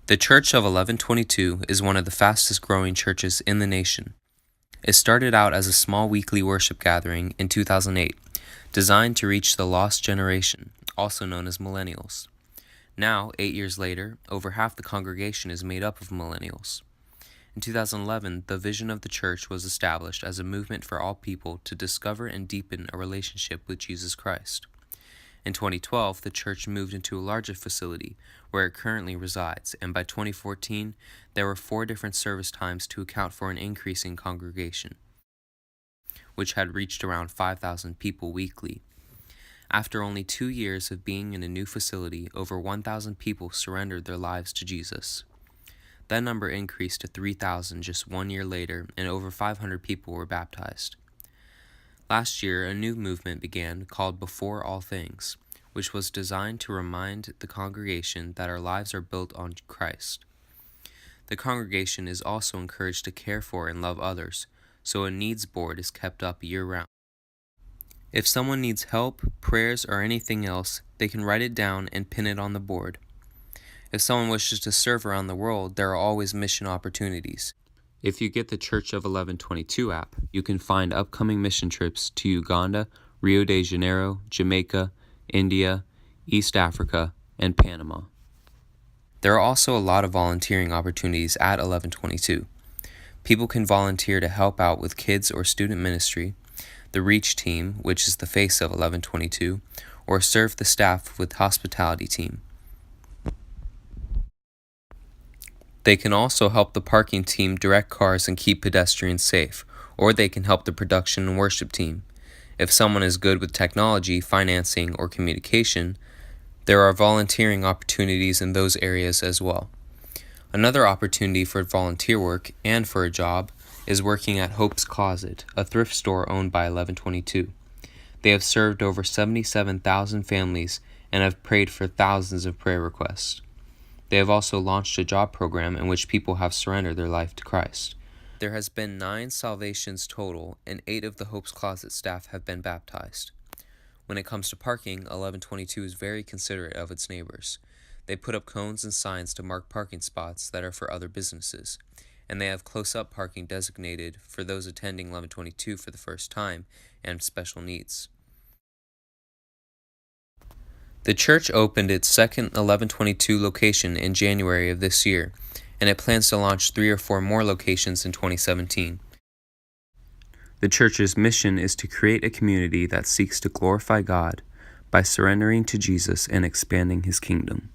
The Church of 1122 is one of the fastest growing churches in the nation. It started out as a small weekly worship gathering in 2008, designed to reach the lost generation, also known as millennials. Now, 8 years later, over half the congregation is made up of millennials. In 2011, the vision of the church was established as a movement for all people to discover and deepen a relationship with Jesus Christ. In 2012, the church moved into a larger facility where it currently resides, and by 2014, there were 4 different service times to account for an increasing congregation, which had reached around 5,000 people weekly. After only 2 years of being in a new facility, over 1,000 people surrendered their lives to Jesus. That number increased to 3,000 just 1 year later, and over 500 people were baptized. Last year, a new movement began called Before All Things, which was designed to remind the congregation that our lives are built on Christ. The congregation is also encouraged to care for and love others, so a needs board is kept up year-round. If someone needs help, prayers, or anything else, they can write it down and pin it on the board. If someone wishes to serve around the world, there are always mission opportunities. If you get the Church of 1122 app, you can find upcoming mission trips to Uganda, Rio de Janeiro, Jamaica, India, East Africa, and Panama. There are also a lot of volunteering opportunities at 1122. People can volunteer to help out with kids or student ministry, the Reach team, which is the face of 1122, or serve the staff with hospitality team. They can also help the parking team direct cars and keep pedestrians safe, or they can help the production and worship team. If someone is good with technology, financing, or communication, there are volunteering opportunities in those areas as well. Another opportunity for volunteer work and for a job is working at Hope's Closet, a thrift store owned by 1122. They have served over 77,000 families and have prayed for thousands of prayer requests. They have also launched a job program in which people have surrendered their life to Christ. There has been 9 salvations total, and 8 of the Hope's Closet staff have been baptized. When it comes to parking, 1122 is very considerate of its neighbors. They put up cones and signs to mark parking spots that are for other businesses, and they have close-up parking designated for those attending 1122 for the first time and special needs. The church opened its second 1122 location in January of this year, and it plans to launch 3 or 4 more locations in 2017. The church's mission is to create a community that seeks to glorify God by surrendering to Jesus and expanding His kingdom.